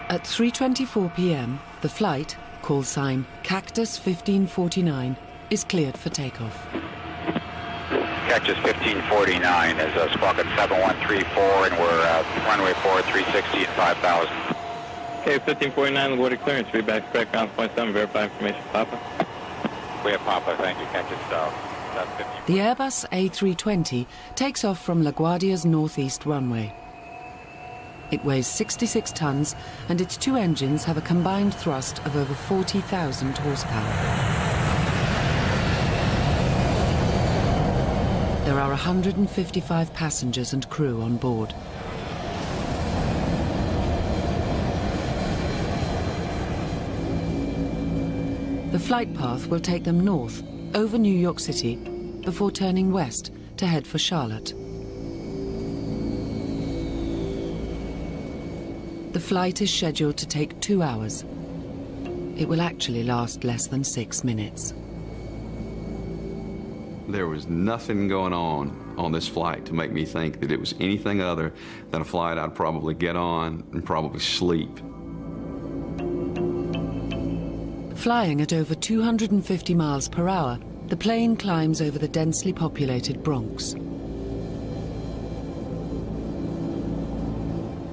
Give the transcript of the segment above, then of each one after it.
At 3:24 p.m, the flight, call sign Cactus 1549, is cleared for takeoff. Cactus 1549 is squawk at 7134, and we're runway 360 at 5,000. Okay, 1549, water clearance, reback correct, ground point 7, verify information, Papa. We have Papa, thank you, Cactus South. The Airbus A320 takes off from LaGuardia's northeast runway. It weighs 66 tons, and its two engines have a combined thrust of over 40,000 horsepower. There are 155 passengers and crew on board. The flight path will take them north, over New York City, before turning west to head for Charlotte. The flight is scheduled to take 2 hours. It will actually last less than 6 minutes. There was nothing going on this flight to make me think that it was anything other than a flight I'd probably get on and probably sleep. Flying at over 250 miles per hour, the plane climbs over the densely populated Bronx.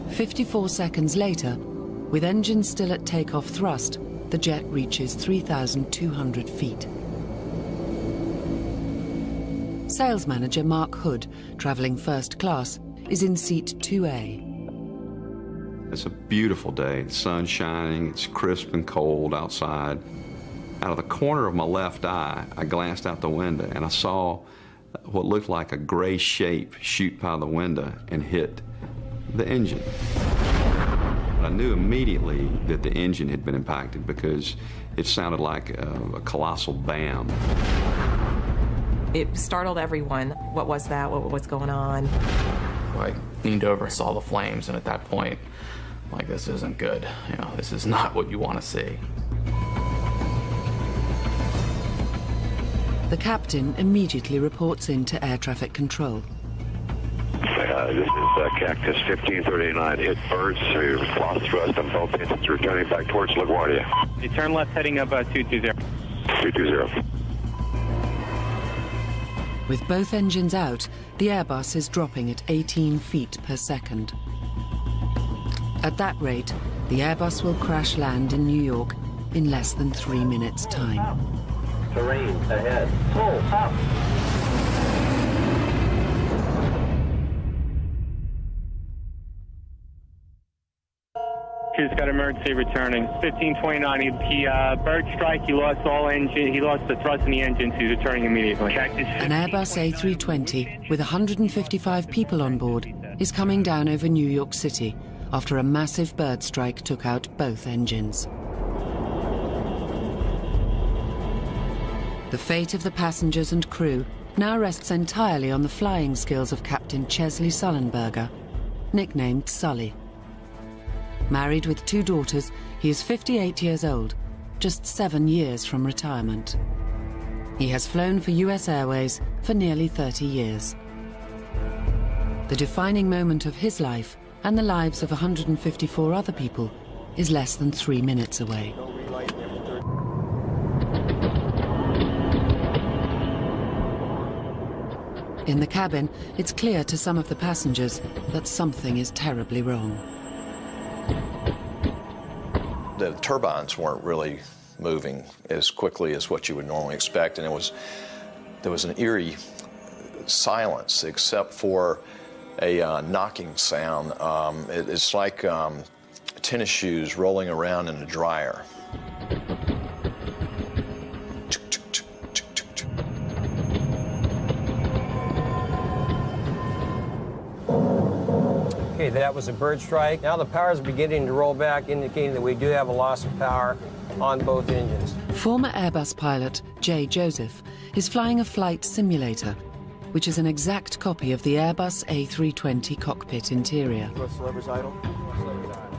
54 seconds later, with engines still at takeoff thrust, the jet reaches 3,200 feet. Sales manager Mark Hood, traveling first class, is in seat 2A. It's a beautiful day. The sun's shining, it's crisp and cold outside. Out of the corner of my left eye, I glanced out the window and I saw what looked like a gray shape shoot by the window and hit the engine. I knew immediately that the engine had been impacted because it sounded like a colossal bam. It startled everyone. What was that? What was going on? I leaned over, saw the flames, and at that point, like, this isn't good. You know, this is not what you want to see. The captain immediately reports in to air traffic control. This is Cactus 1539. Hit birds. We lost thrust on both engines, returning back towards LaGuardia. You turn left heading up 220. 220. With both engines out, the Airbus is dropping at 18 feet per second. At that rate, the Airbus will crash land in New York in less than 3 minutes' time. Terrain ahead. Pull up. He's got emergency returning. 1529. He bird strike. He lost all engine. He lost the thrust in the engines. He's returning immediately. An Airbus A320 with 155 people on board is coming down over New York City after a massive bird strike took out both engines. The fate of the passengers and crew now rests entirely on the flying skills of Captain Chesley Sullenberger, nicknamed Sully. Married with 2 daughters, he is 58 years old, just 7 years from retirement. He has flown for US Airways for nearly 30 years. The defining moment of his life and the lives of 154 other people is less than 3 minutes away. In the cabin, it's clear to some of the passengers that something is terribly wrong. The turbines weren't really moving as quickly as what you would normally expect, and there was an eerie silence except for a knocking sound. It's like tennis shoes rolling around in a dryer. Okay, that was a bird strike. Now the power is beginning to roll back, indicating that we do have a loss of power on both engines. Former Airbus pilot Jay Joseph is flying a flight simulator, which is an exact copy of the Airbus A320 cockpit interior.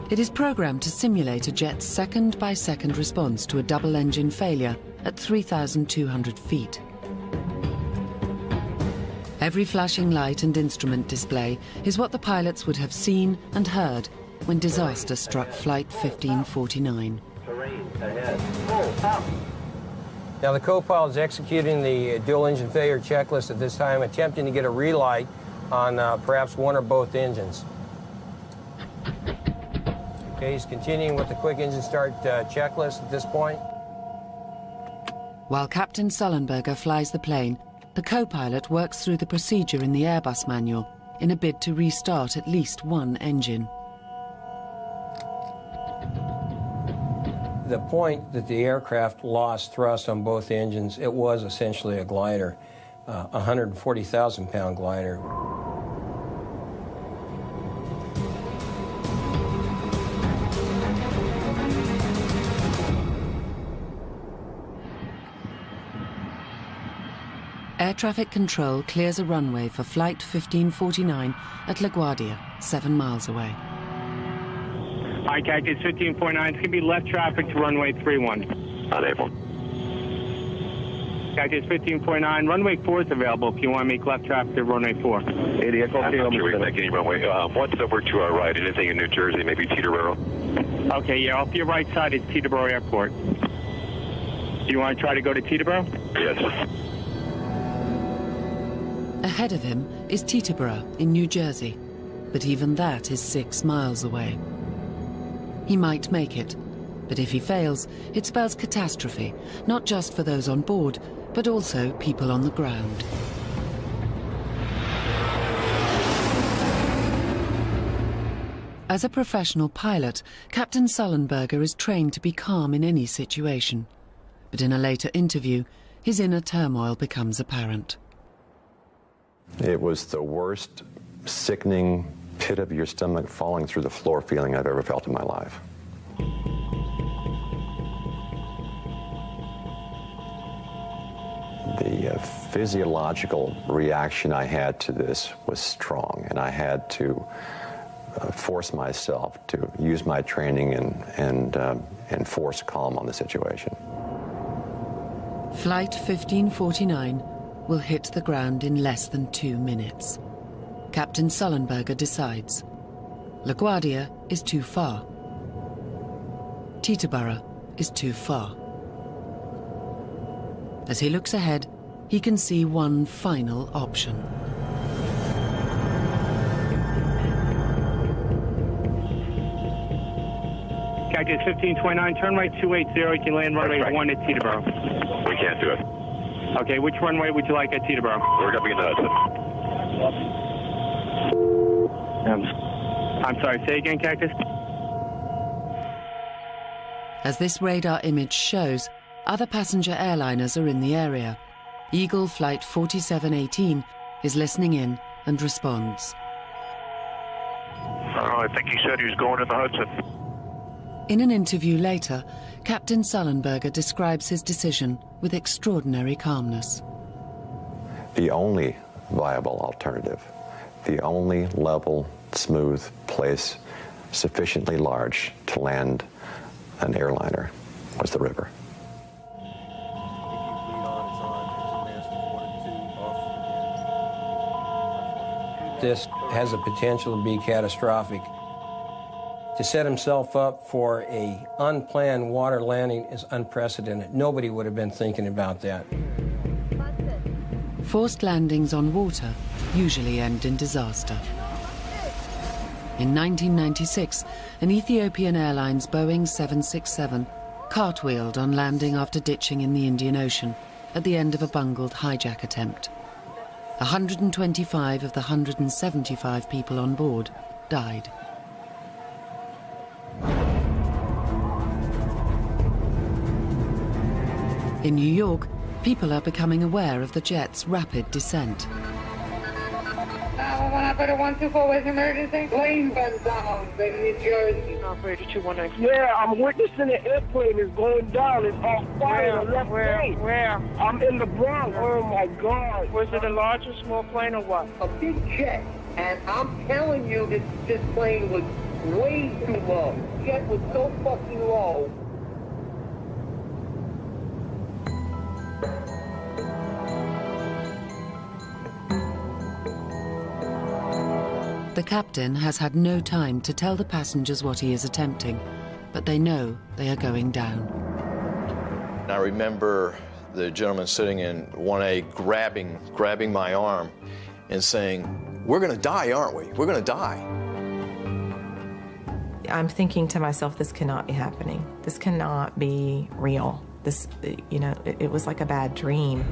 It is programmed to simulate a jet's second-by-second response to a double-engine failure at 3,200 feet. Every flashing light and instrument display is what the pilots would have seen and heard when disaster struck Flight 1549. Now the co-pilot is executing the dual engine failure checklist at this time, attempting to get a relight on perhaps one or both engines. Okay, he's continuing with the quick engine start checklist at this point. While Captain Sullenberger flies the plane, the co-pilot works through the procedure in the Airbus manual in a bid to restart at least one engine. The point that the aircraft lost thrust on both engines, it was essentially a glider, a 140,000-pound glider. Air traffic control clears a runway for Flight 1549 at LaGuardia, 7 miles away. Hi, Cactus 15.9. It's going to be left traffic to runway 31. Unable. Cactus 15.9. Runway 4 is available if you want to make left traffic to runway 4. I'm not sure we can make any runway. What's over to our right? Anything in New Jersey? Maybe Teterboro? Okay, yeah, off your right side is Teterboro Airport. Do you want to try to go to Teterboro? Yes. Ahead of him is Teterboro in New Jersey, but even that is 6 miles away. He might make it, but if he fails, it spells catastrophe, not just for those on board, but also people on the ground. As a professional pilot, Captain Sullenberger is trained to be calm in any situation. But in a later interview, his inner turmoil becomes apparent. It was the worst, sickening, pit of your stomach falling through the floor feeling I've ever felt in my life. The physiological reaction I had to this was strong, and I had to force myself to use my training and force calm on the situation. Flight 1549 will hit the ground in less than 2 minutes. Captain Sullenberger decides. LaGuardia is too far. Teterboro is too far. As he looks ahead, he can see one final option. Cactus 1529, turn right 280, you can land runway 1 at Teterboro. We can't do it. Okay, which runway would you like at Teterboro? We're going to be in the Hudson. I'm sorry, say again, Cactus? As this radar image shows, other passenger airliners are in the area. Eagle Flight 4718 is listening in and responds. I think he said he was going in the Hudson. In an interview later, Captain Sullenberger describes his decision with extraordinary calmness. The only viable alternative, the only level, smooth place sufficiently large to land an airliner was the river. This has the potential to be catastrophic. To set himself up for an unplanned water landing is unprecedented. Nobody would have been thinking about that. Forced landings on water usually end in disaster. In 1996, an Ethiopian Airlines Boeing 767 cartwheeled on landing after ditching in the Indian Ocean at the end of a bungled hijack attempt. 125 of the 175 people on board died. In New York, people are becoming aware of the jet's rapid descent. 124 was emergency. Plane went down in New Jersey. Operator 219. Yeah, I'm witnessing the airplane is going down. It's on fire on the left wing. Where? I'm in the Bronx. Oh my God. Was it a large or small plane or what? A big jet. And I'm telling you, this plane was way too low. The jet was so fucking low. The captain has had no time to tell the passengers what he is attempting, but they know they are going down. I remember the gentleman sitting in 1A grabbing my arm and saying, "We're going to die, aren't we? We're going to die." I'm thinking to myself, this cannot be happening. This cannot be real. This, you know, it was like a bad dream.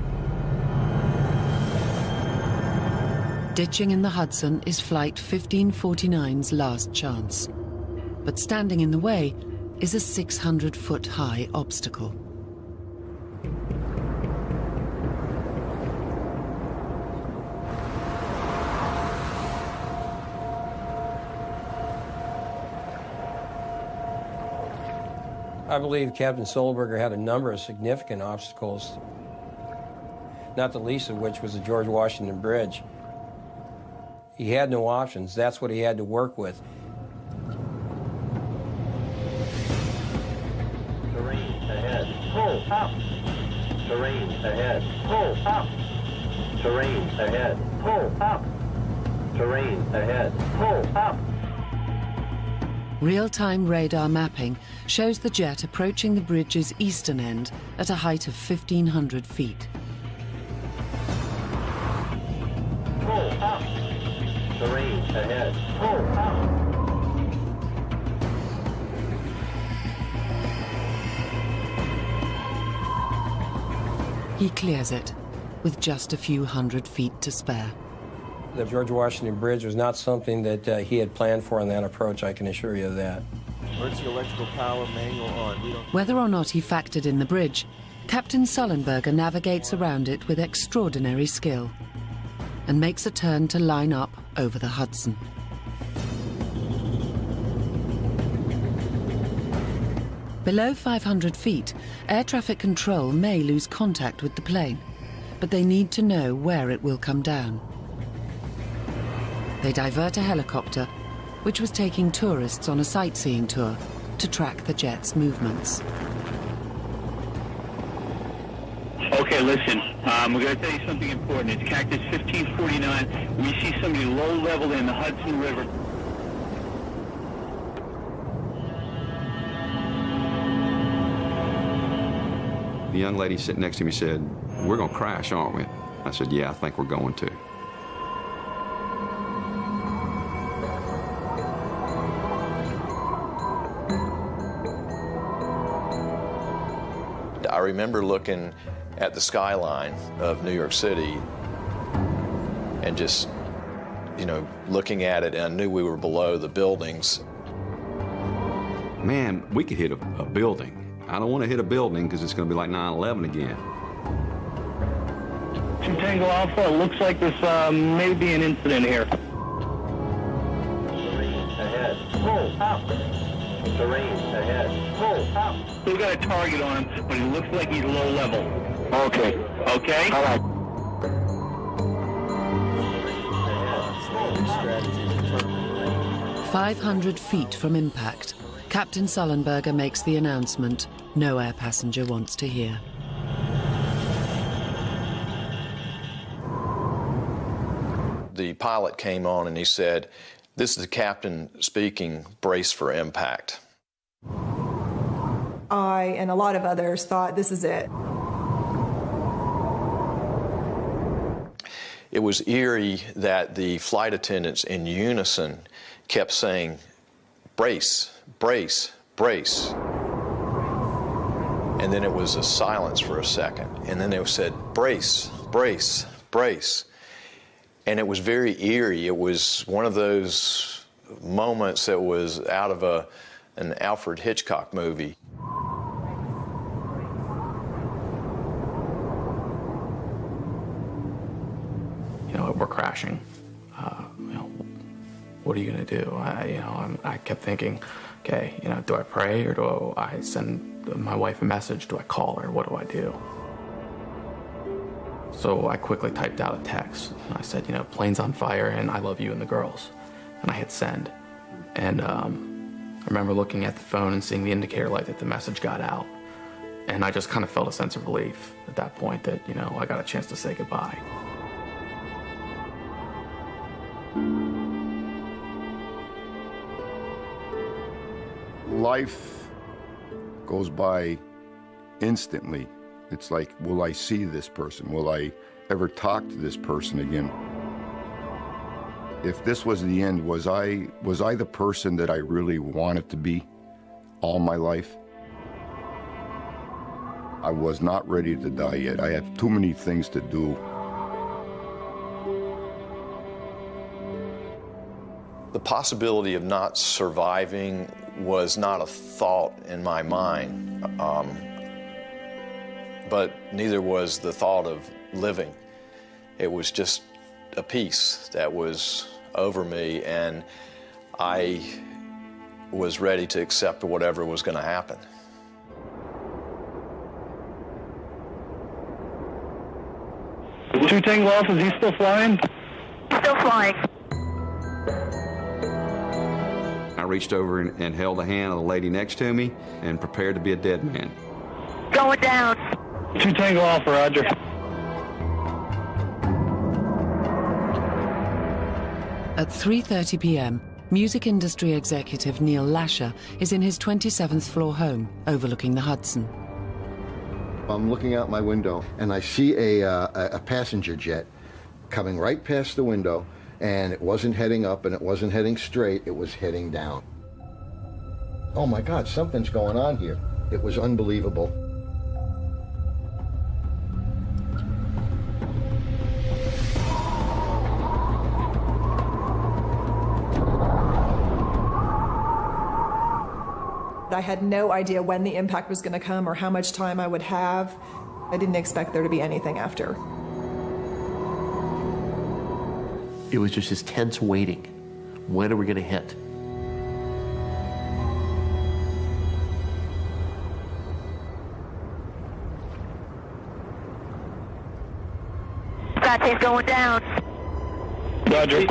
Ditching in the Hudson is Flight 1549's last chance. But standing in the way is a 600-foot-high obstacle. I believe Captain Solberger had a number of significant obstacles, not the least of which was the George Washington Bridge. He had no options. That's what he had to work with. Terrain ahead. Pull up. Terrain ahead. Pull up. Terrain ahead. Pull up. Terrain ahead. Pull up. Real-time radar mapping shows the jet approaching the bridge's eastern end at a height of 1,500 feet. Pull up. Terrain ahead. Pull up. He clears it, with just a few hundred feet to spare. The George Washington Bridge was not something that he had planned for in that approach, I can assure you of that. Emergency electrical power manual on. Whether or not he factored in the bridge, Captain Sullenberger navigates around it with extraordinary skill and makes a turn to line up over the Hudson. Below 500 feet, air traffic control may lose contact with the plane, but they need to know where it will come down. They divert a helicopter, which was taking tourists on a sightseeing tour, to track the jet's movements. Okay, listen, we're going to tell you something important. It's Cactus 1549. We see somebody low level in the Hudson River. The young lady sitting next to me said, "We're going to crash, aren't we?" I said, "Yeah, I think we're going to." I remember looking at the skyline of New York City and just, you know, looking at it, and I knew we were below the buildings. Man, we could hit a building. I don't want to hit a building because it's going to be like 9/11 again. Tango Alpha, it looks like there's maybe an incident here. Terrain ahead. Pull up. Terrain ahead. Pull up. We've got a target on him, but he looks like he's low level. Okay. Okay? All right. 500 feet from impact, Captain Sullenberger makes the announcement no air passenger wants to hear. The pilot came on and he said, "This is the captain speaking, brace for impact." I and a lot of others thought this is it. It was eerie that the flight attendants in unison kept saying, "Brace, brace, brace." And then it was a silence for a second. And then they said, "Brace, brace, brace." And it was very eerie. It was one of those moments that was out of an Alfred Hitchcock movie. You know, we're crashing. You know, what are you going to do? I kept thinking, okay, you know, do I pray or do I send my wife a message? Do I call her? What do I do? So I quickly typed out a text. And I said, you know, plane's on fire and I love you and the girls. And I hit send. And I remember looking at the phone and seeing the indicator light that the message got out. And I just kind of felt a sense of relief at that point that, you know, I got a chance to say goodbye. life goes by instantly. It's like, will I see this person? Will I ever talk to this person again? If this was the end, was I the person that I really wanted to be all my life? I was not ready to die yet. I have too many things to do. The possibility of not surviving was not a thought in my mind, but neither was the thought of living. It was just a peace that was over me, and I was ready to accept whatever was going to happen. Two Tango Alpha, is he still flying? Still flying. I reached over and held the hand of the lady next to me and prepared to be a dead man. Going down. Two Tango Alpha, roger. At 3:30 p.m., music industry executive Neil Lasher is in his 27th floor home overlooking the Hudson. I'm looking out my window and I see a passenger jet coming right past the window, and it wasn't heading up and it wasn't heading straight, it was heading down. Oh my God, something's going on here. It was unbelievable. I had no idea when the impact was going to come or how much time I would have. I didn't expect there to be anything after. It was just this tense waiting. When are we going to hit? Scotty's going down. Roger.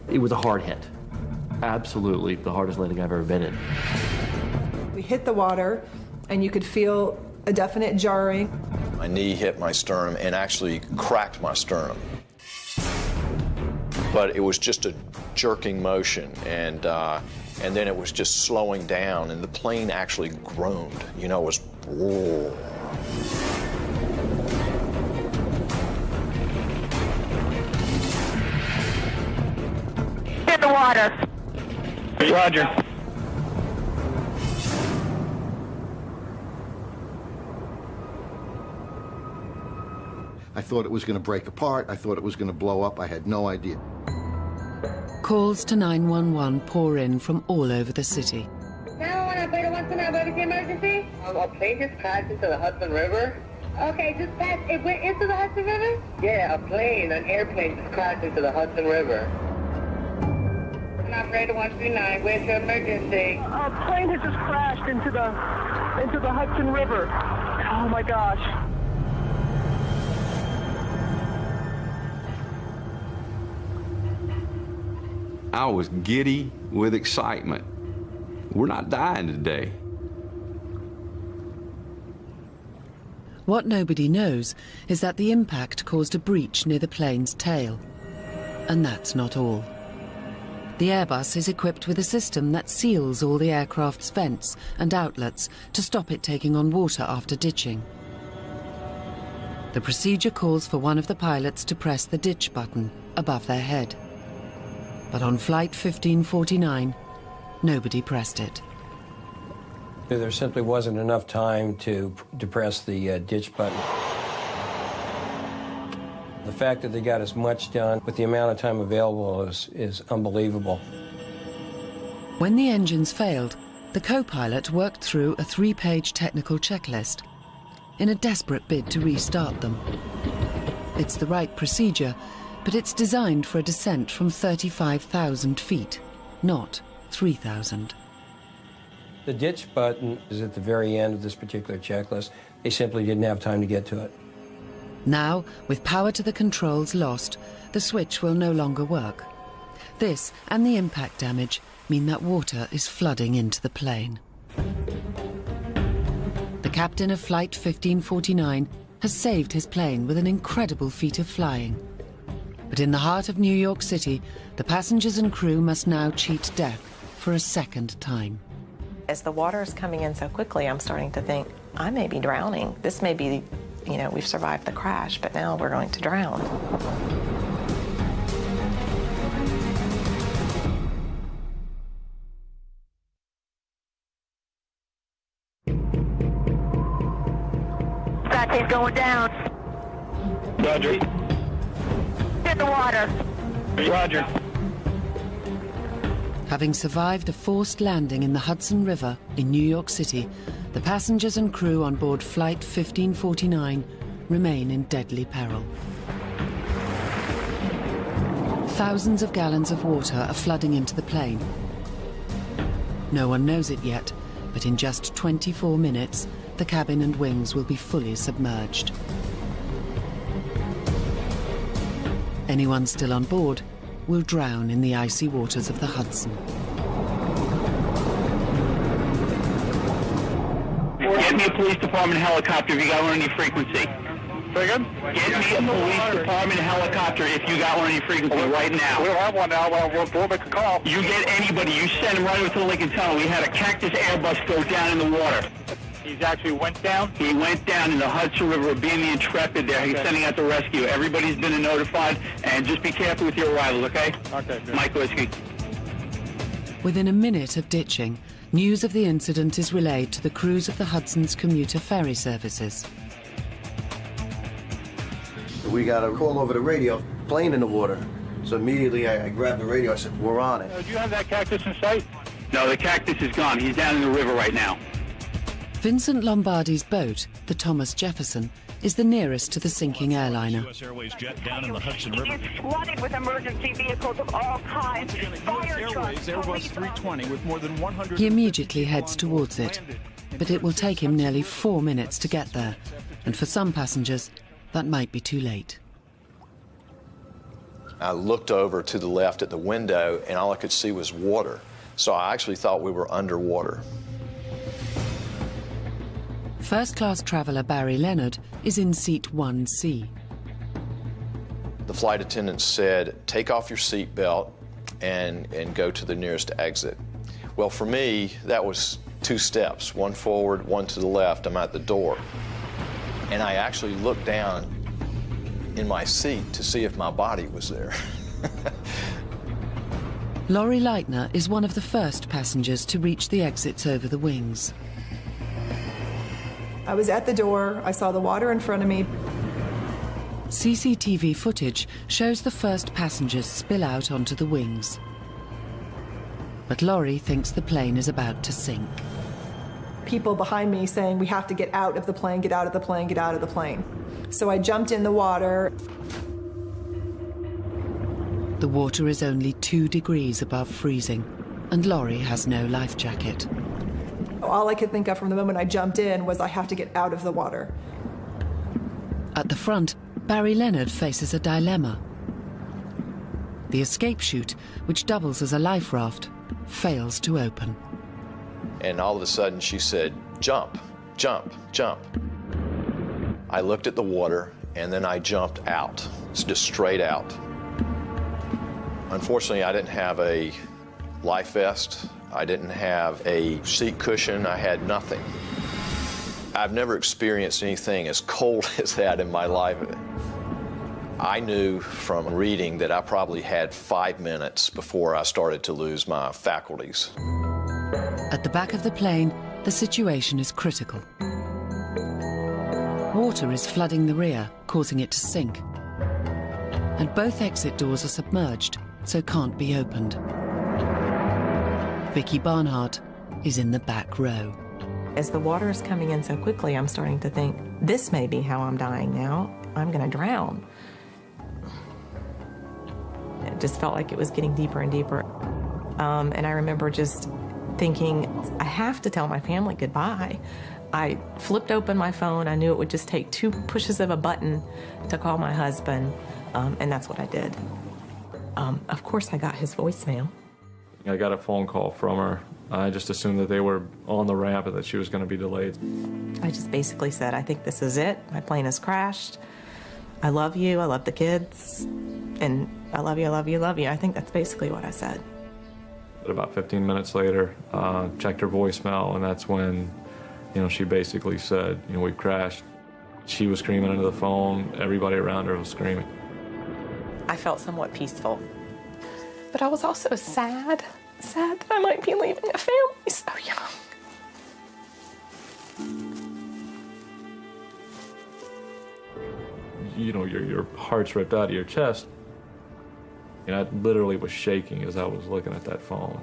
It was a hard hit. Absolutely the hardest landing I've ever been in. We hit the water, and you could feel a definite jarring. My knee hit my sternum and actually cracked my sternum. But it was just a jerking motion, and then it was just slowing down, and the plane actually groaned. You know, it was, whoa. In the water. Roger. I thought it was going to break apart. I thought it was going to blow up. I had no idea. Calls to 911 pour in from all over the city. 911 operator 129, what is the emergency? A plane just crashed into the Hudson River. Okay, just passed. It went into the Hudson River? Yeah, an airplane just crashed into the Hudson River. Operator 129, where's your emergency? A plane has just crashed into the Hudson River. Oh my gosh. I was giddy with excitement. We're not dying today. What nobody knows is that the impact caused a breach near the plane's tail. And that's not all. The Airbus is equipped with a system that seals all the aircraft's vents and outlets to stop it taking on water after ditching. The procedure calls for one of the pilots to press the ditch button above their head. But on Flight 1549, nobody pressed it. There simply wasn't enough time to press the ditch button. The fact that they got as much done with the amount of time available is unbelievable. When the engines failed, the co-pilot worked through a 3-page technical checklist in a desperate bid to restart them. It's the right procedure, but it's designed for a descent from 35,000 feet, not 3,000. The ditch button is at the very end of this particular checklist. They simply didn't have time to get to it. Now, with power to the controls lost, the switch will no longer work. This and the impact damage mean that water is flooding into the plane. The captain of Flight 1549 has saved his plane with an incredible feat of flying. But in the heart of New York City, the passengers and crew must now cheat death for a second time. As the water is coming in so quickly, I'm starting to think, I may be drowning. This may be, you know, we've survived the crash, but now we're going to drown. Saturday's going down. Roger. Hit the water. Roger. Having survived a forced landing in the Hudson River in New York City, the passengers and crew on board Flight 1549 remain in deadly peril. Thousands of gallons of water are flooding into the plane. No one knows it yet, but in just 24 minutes, the cabin and wings will be fully submerged. Anyone still on board will drown in the icy waters of the Hudson. Get me a police department helicopter if you got one on your frequency. Get me a police department helicopter if you got one on your frequency right now. We don't have one now. We'll make a call. You get anybody. You send him right over to the Lincoln Tunnel. We had a Cactus Airbus go down in the water. He's actually went down? He went down in the Hudson River, being the Intrepid there. He's sending out the rescue. Everybody's been notified, and just be careful with your arrivals, okay? Okay, good. Mike Whiskey. Within a minute of ditching, news of the incident is relayed to the crews of the Hudson's commuter ferry services. We got a call over the radio, plane in the water. So immediately I grabbed the radio, I said, we're on it. Do you have that Cactus in sight? No, the Cactus is gone. He's down in the river right now. Vincent Lombardi's boat, the Thomas Jefferson, is the nearest to the sinking airliner. US Airways jet down in the Hudson River. It's flooded with emergency vehicles of all kinds. Fire trucks, Airbus 320 with more than 100. He immediately heads towards it, but it will take him nearly 4 minutes to get there, and for some passengers, that might be too late. I looked over to the left at the window, and all I could see was water. So I actually thought we were underwater. First-class traveller Barry Leonard is in seat 1C. The flight attendant said, take off your seatbelt and go to the nearest exit. Well, for me, that was 2 steps, one forward, one to the left. I'm at the door. And I actually looked down in my seat to see if my body was there. Laurie Leitner is one of the first passengers to reach the exits over the wings. I was at the door, I saw the water in front of me. CCTV footage shows the first passengers spill out onto the wings. But Laurie thinks the plane is about to sink. People behind me saying, we have to get out of the plane, get out of the plane, get out of the plane. So I jumped in the water. The water is only 2 degrees above freezing, and Laurie has no life jacket. All I could think of from the moment I jumped in was I have to get out of the water. At the front, Barry Leonard faces a dilemma. The escape chute, which doubles as a life raft, fails to open. And all of a sudden she said, jump, jump, jump. I looked at the water and then I jumped out. It's just straight out. Unfortunately, I didn't have a life vest. I didn't have a seat cushion. I had nothing. I've never experienced anything as cold as that in my life. I knew from reading that I probably had 5 minutes before I started to lose my faculties. At the back of the plane, the situation is critical. Water is flooding the rear, causing it to sink. And both exit doors are submerged, so can't be opened. Vicky Barnhart is in the back row. As the water is coming in so quickly, I'm starting to think, this may be how I'm dying now. I'm going to drown. It just felt like it was getting deeper and deeper. And I remember just thinking, I have to tell my family goodbye. I flipped open my phone. I knew it would just take 2 pushes of a button to call my husband, and that's what I did. Of course, I got his voicemail. I got a phone call from her. I just assumed that they were on the ramp and that she was going to be delayed. I just basically said, I think this is it. My plane has crashed. I love you. I love the kids. And I love you, I love you, I love you. I think that's basically what I said. But about 15 minutes later, checked her voicemail, and that's when, she basically said, we've crashed. She was screaming into the phone. Everybody around her was screaming. I felt somewhat peaceful. But I was also sad that I might be leaving a family so young. Your heart's ripped out of your chest. I literally was shaking as I was looking at that phone.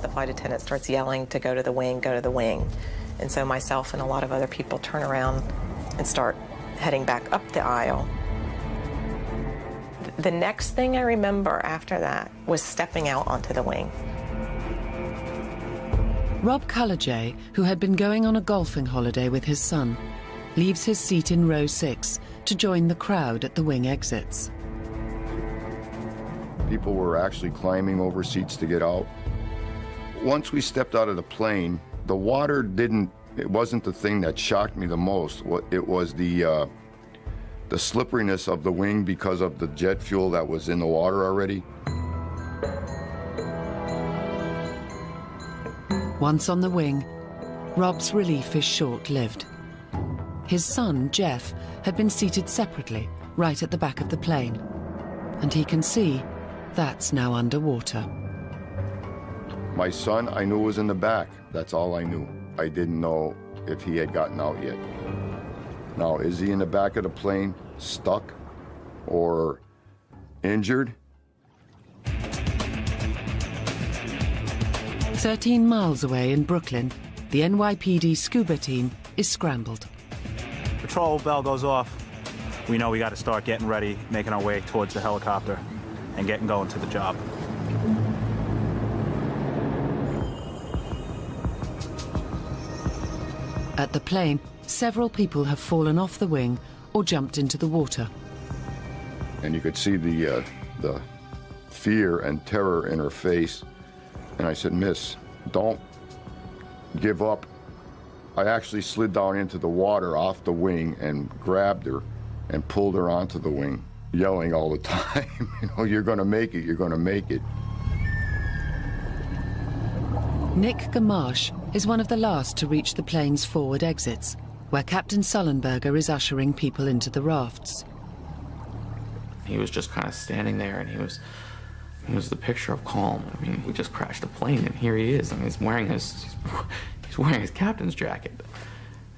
The flight attendant starts yelling to go to the wing, go to the wing. And so myself and a lot of other people turn around and start heading back up the aisle. The next thing I remember after that was stepping out onto the wing. Rob Cullajay, who had been going on a golfing holiday with his son, leaves his seat in row 6 to join the crowd at the wing exits. People were actually climbing over seats to get out. Once we stepped out of the plane, the water it wasn't the thing that shocked me the most. It was the slipperiness of the wing because of the jet fuel that was in the water already. Once on the wing, Rob's relief is short-lived. His son, Jeff, had been seated separately, right at the back of the plane. And he can see that's now underwater. My son, I knew was in the back. That's all I knew. I didn't know if he had gotten out yet. Now, is he in the back of the plane, stuck or injured? 13 miles away in Brooklyn, the NYPD scuba team is scrambled. Patrol bell goes off. We know we got to start getting ready, making our way towards the helicopter and getting going to the job. At the plane, several people have fallen off the wing or jumped into the water. And you could see the fear and terror in her face. And I said, "Miss, don't give up." I actually slid down into the water off the wing and grabbed her and pulled her onto the wing, yelling all the time, "You're gonna make it, you're gonna make it." Nick Gamache is one of the last to reach the plane's forward exits, where Captain Sullenberger is ushering people into the rafts. He was just kind of standing there, and he was the picture of calm. I mean, we just crashed a plane, and here he is. I mean, he's wearing his captain's jacket.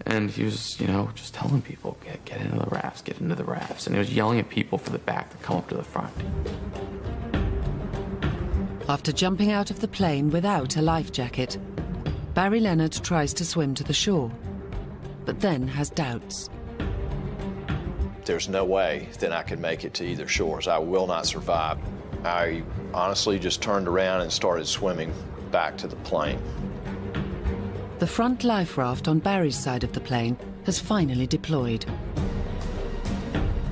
And he was, just telling people, get into the rafts, get into the rafts. And he was yelling at people from the back to come up to the front. After jumping out of the plane without a life jacket, Barry Leonard tries to swim to the shore, but then has doubts. There's no way that I could make it to either shores. I will not survive. I honestly just turned around and started swimming back to the plane. The front life raft on Barry's side of the plane has finally deployed.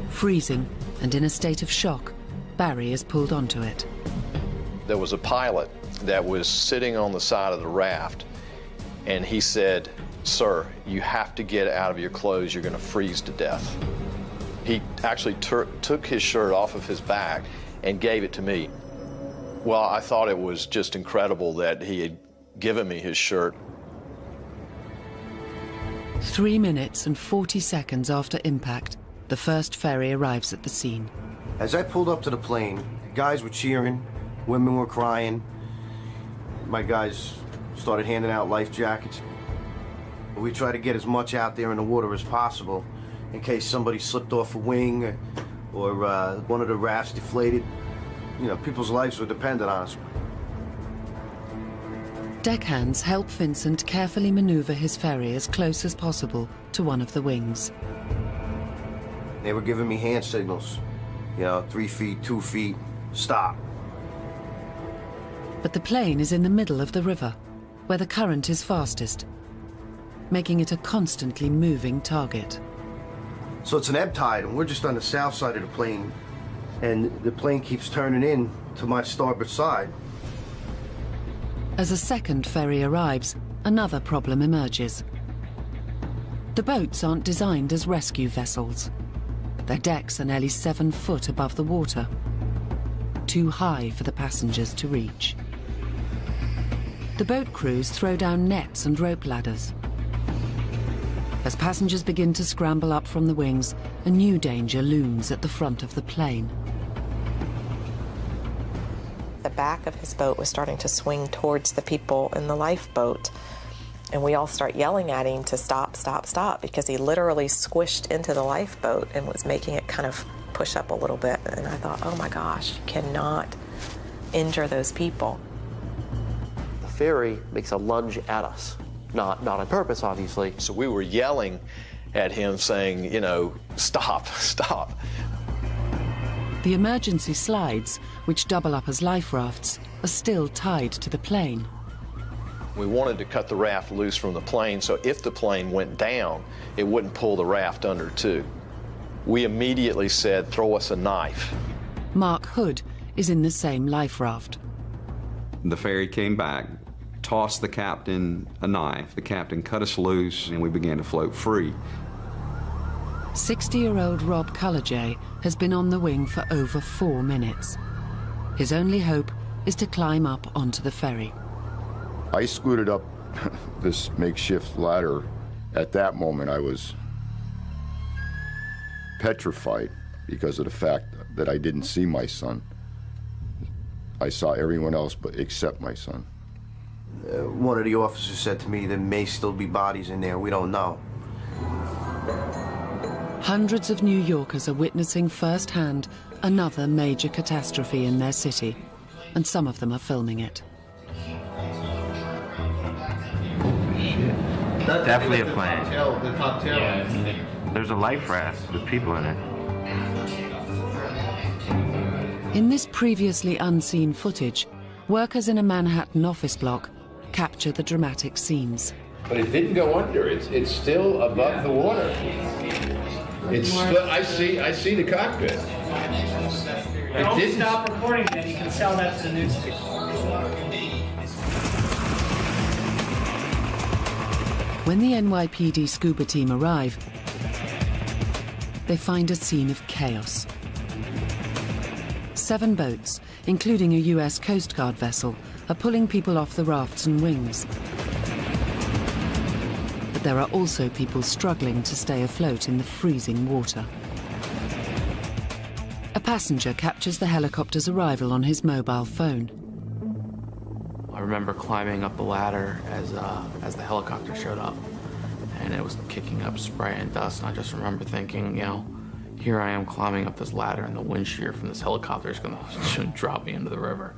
Freezing and in a state of shock, Barry is pulled onto it. There was a pilot that was sitting on the side of the raft, and he said, "Sir, you have to get out of your clothes. You're going to freeze to death." He actually took his shirt off of his back and gave it to me. Well, I thought it was just incredible that he had given me his shirt. 3 minutes and 40 seconds after impact, the first ferry arrives at the scene. As I pulled up to the plane, guys were cheering, women were crying. My guys started handing out life jackets. We tried to get as much out there in the water as possible in case somebody slipped off a wing or one of the rafts deflated. People's lives were dependent on us. Deckhands help Vincent carefully maneuver his ferry as close as possible to one of the wings. They were giving me hand signals, 3 feet, 2 feet, stop. But the plane is in the middle of the river, where the current is fastest, making it a constantly moving target. So it's an ebb tide, and we're just on the south side of the plane. and the plane keeps turning in to my starboard side. As a second ferry arrives, another problem emerges. The boats aren't designed as rescue vessels. Their decks are nearly 7 foot above the water, too high for the passengers to reach. The boat crews throw down nets and rope ladders. As passengers begin to scramble up from the wings, a new danger looms at the front of the plane. The back of his boat was starting to swing towards the people in the lifeboat, and we all start yelling at him to stop, stop, stop, because he literally squished into the lifeboat and was making it kind of push up a little bit. And I thought, oh my gosh, you cannot injure those people. The ferry makes a lunge at us. Not on purpose, obviously. So we were yelling at him saying, you know, stop, stop. The emergency slides, which double up as life rafts, are still tied to the plane. We wanted to cut the raft loose from the plane, so if the plane went down, it wouldn't pull the raft under too. We immediately said, throw us a knife. Mark Hood is in the same life raft. The ferry came back, tossed the captain a knife. The captain cut us loose, and we began to float free. 60-year-old Rob Cullajay has been on the wing for over 4 minutes. His only hope is to climb up onto the ferry. I scooted up this makeshift ladder. At that moment, I was petrified because of the fact that I didn't see my son. I saw everyone else but except my son. One of the officers said to me, there may still be bodies in there, we don't know. Hundreds of New Yorkers are witnessing firsthand another major catastrophe in their city, and some of them are filming it. Definitely a plane. The top tail. Yeah. There's a life raft with people in it. In this previously unseen footage, workers in a Manhattan office block capture the dramatic scenes. But it didn't go under. It's still above the water. It's I see the cockpit. Don't stop recording it. You can sell that to the newspaper. When the NYPD scuba team arrive, they find a scene of chaos. 7 boats, including a US Coast Guard vessel, are pulling people off the rafts and wings. But there are also people struggling to stay afloat in the freezing water. A passenger captures the helicopter's arrival on his mobile phone. I remember climbing up the ladder as the helicopter showed up, and it was kicking up spray and dust, and I just remember thinking, you know, here I am climbing up this ladder, and the wind shear from this helicopter is going to drop me into the river.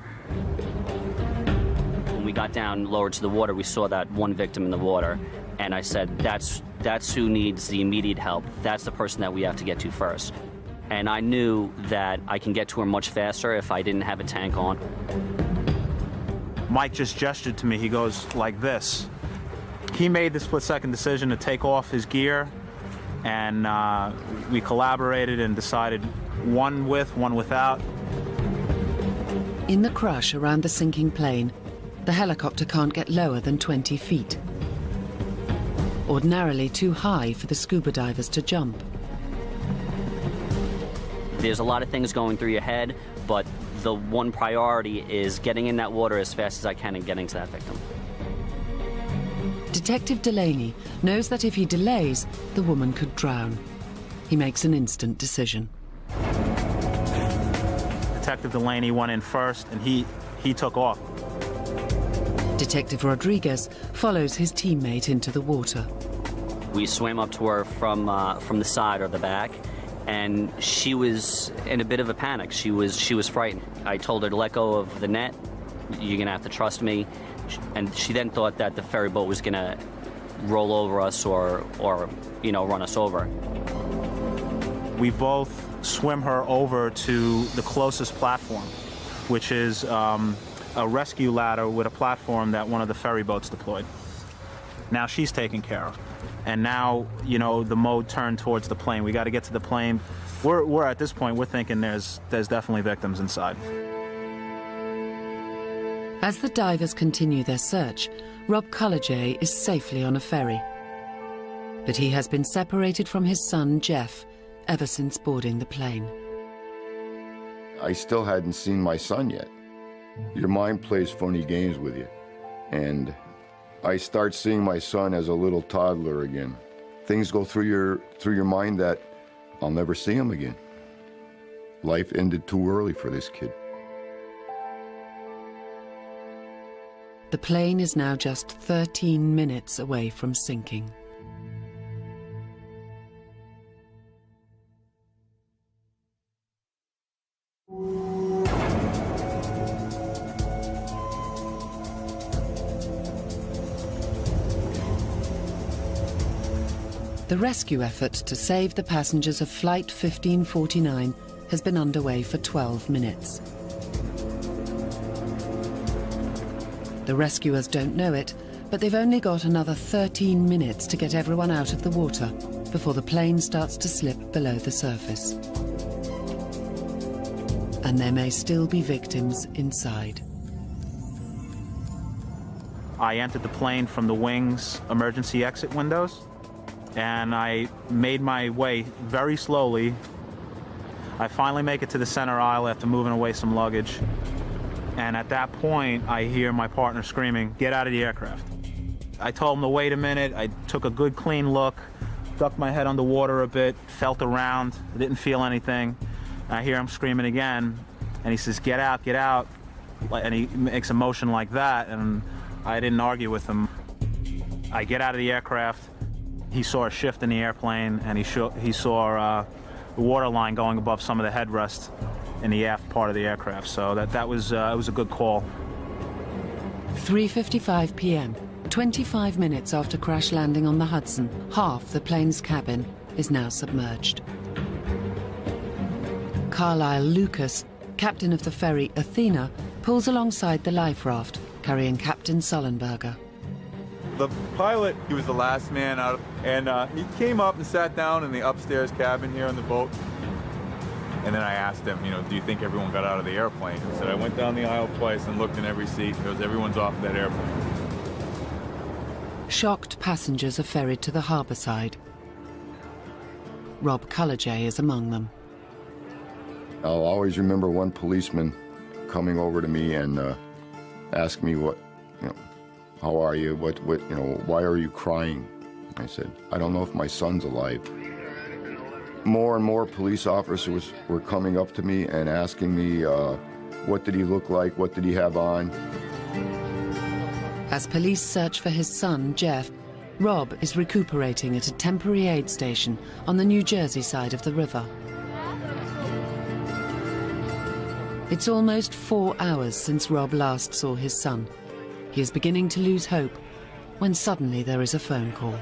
When we got down lower to the water, we saw that one victim in the water, and I said, that's who needs the immediate help. That's the person that we have to get to first. And I knew that I can get to her much faster if I didn't have a tank on. Mike just gestured to me. He goes like this. He made the split-second decision to take off his gear, and we collaborated and decided one with, one without. In the crush around the sinking plane, the helicopter can't get lower than 20 feet. Ordinarily too high for the scuba divers to jump. There's a lot of things going through your head, but the one priority is getting in that water as fast as I can and getting to that victim. Detective Delaney knows that if he delays, the woman could drown. He makes an instant decision. Detective Delaney went in first, and he took off. Detective Rodriguez follows his teammate into the water. We swam up to her from the side or the back, and she was in a bit of a panic. She was frightened. I told her to let go of the net. You're gonna have to trust me. And she then thought that the ferry boat was gonna roll over us or run us over. We both swim her over to the closest platform, which is a rescue ladder with a platform that one of the ferry boats deployed. Now she's taken care of. And now, the mode turned towards the plane. We got to get to the plane We're at this point, we're thinking there's definitely victims inside. As the divers continue their search, Rob Cullejay is safely on a ferry. But he has been separated from his son, Jeff, ever since boarding the plane. I still hadn't seen my son yet. Your mind plays funny games with you. And I start seeing my son as a little toddler again. Things go through your mind that I'll never see him again. Life ended too early for this kid. The plane is now just 13 minutes away from sinking. The rescue effort to save the passengers of Flight 1549 has been underway for 12 minutes. The rescuers don't know it, but they've only got another 13 minutes to get everyone out of the water before the plane starts to slip below the surface. And there may still be victims inside. I entered the plane from the wing's emergency exit windows, and I made my way very slowly. I finally make it to the center aisle after moving away some luggage. And at that point, I hear my partner screaming, "Get out of the aircraft." I told him to wait a minute. I took a good clean look, ducked my head underwater a bit, felt around, didn't feel anything. I hear him screaming again, and he says, "Get out, get out." And he makes a motion like that, and I didn't argue with him. I get out of the aircraft. He saw a shift in the airplane, and he saw the water line going above some of the headrest in the aft part of the aircraft. So it was a good call. 3:55 p.m., 25 minutes after crash landing on the Hudson, half the plane's cabin is now submerged. Carlisle Lucas, captain of the ferry Athena, pulls alongside the life raft, carrying Captain Sullenberger. The pilot, he was the last man out, and he came up and sat down in the upstairs cabin here on the boat. And then I asked him, do you think everyone got out of the airplane? He said, I went down the aisle twice and looked in every seat. He goes, everyone's off that airplane. Shocked passengers are ferried to the harbour side. Rob Cullejay is among them. I'll always remember one policeman coming over to me and asking me how are you? Why are you crying? I said, I don't know if my son's alive. More and more police officers were coming up to me and asking me, what did he look like? What did he have on? As police search for his son, Jeff, Rob is recuperating at a temporary aid station on the New Jersey side of the river. It's almost 4 hours since Rob last saw his son. He is beginning to lose hope when suddenly there is a phone call.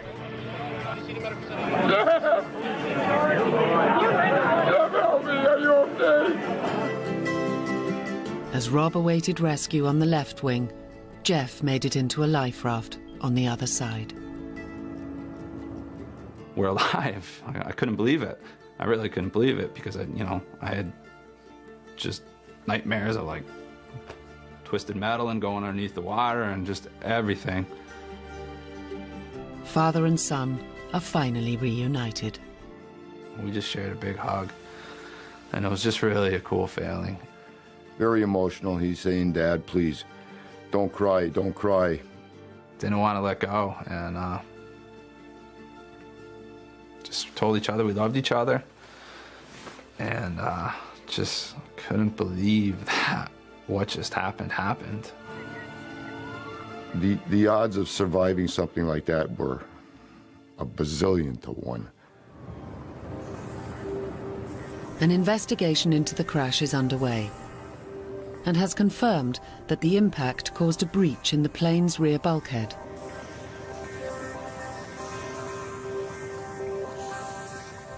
As Rob awaited rescue on the left wing, Jeff made it into a life raft on the other side. We're alive. I couldn't believe it. I really couldn't believe it because I had just nightmares of twisted metal and going underneath the water and just everything. Father and son are finally reunited. We just shared a big hug, and it was just really a cool feeling. Very emotional. He's saying, Dad, please, don't cry, don't cry. Didn't want to let go, and just told each other we loved each other, and just couldn't believe that what just happened. The odds of surviving something like that were a bazillion to one. An investigation into the crash is underway and has confirmed that the impact caused a breach in the plane's rear bulkhead.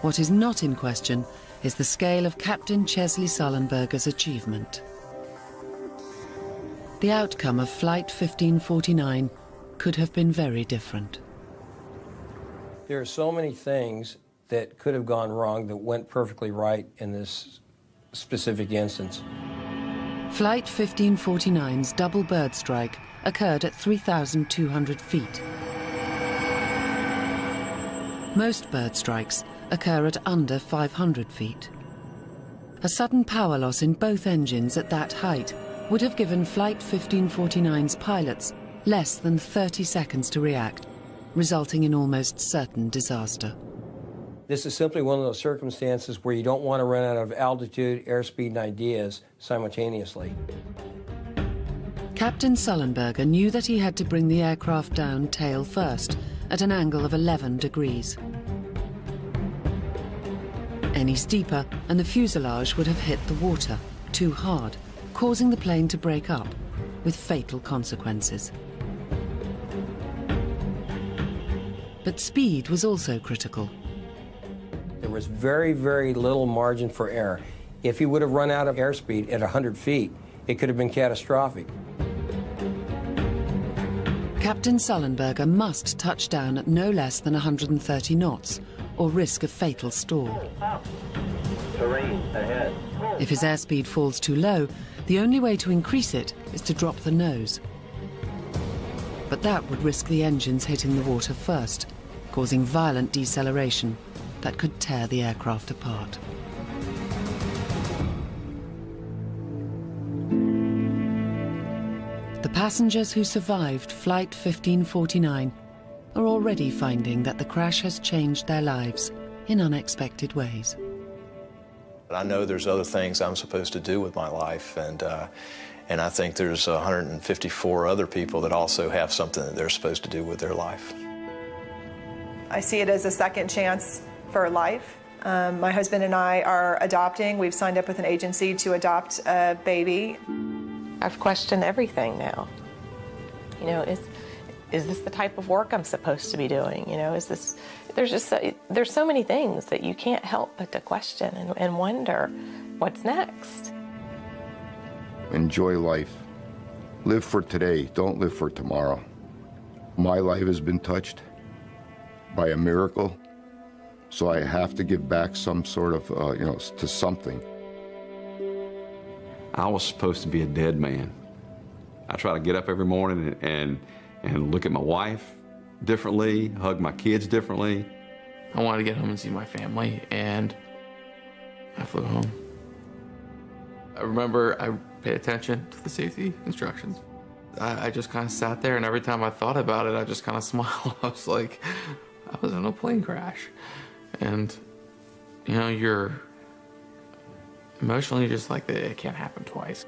What is not in question is the scale of Captain Chesley Sullenberger's achievement. The outcome of Flight 1549 could have been very different. There are so many things that could have gone wrong that went perfectly right in this specific instance. Flight 1549's double bird strike occurred at 3,200 feet. Most bird strikes occur at under 500 feet. A sudden power loss in both engines at that height would have given Flight 1549's pilots less than 30 seconds to react, resulting in almost certain disaster. This is simply one of those circumstances where you don't want to run out of altitude, airspeed, and ideas simultaneously. Captain Sullenberger knew that he had to bring the aircraft down tail first, at an angle of 11 degrees. Any steeper and the fuselage would have hit the water too hard, causing the plane to break up, with fatal consequences. But speed was also critical. There was very, very little margin for error. If he would have run out of airspeed at 100 feet, it could have been catastrophic. Captain Sullenberger must touch down at no less than 130 knots, or risk a fatal stall. Terrain ahead. If his airspeed falls too low, the only way to increase it is to drop the nose. But that would risk the engines hitting the water first, causing violent deceleration that could tear the aircraft apart. The passengers who survived Flight 1549 are already finding that the crash has changed their lives in unexpected ways. I know there's other things I'm supposed to do with my life, and I think there's 154 other people that also have something that they're supposed to do with their life. I see it as a second chance for life. My husband and I are adopting. We've signed up with an agency to adopt a baby. I've questioned everything now. You know, is this the type of work I'm supposed to be doing? You know, is this, there's so many things that you can't help but to question and wonder what's next. Enjoy life. Live for today, don't live for tomorrow. My life has been touched by a miracle, so I have to give back some sort of, to something. I was supposed to be a dead man. I try to get up every morning and look at my wife differently, hug my kids differently. I wanted to get home and see my family, and I flew home. I remember I paid attention to the safety instructions. I just kind of sat there, and every time I thought about it, I just kind of smiled. I was like, I was in a plane crash. And, you know, you're emotionally just like, it can't happen twice.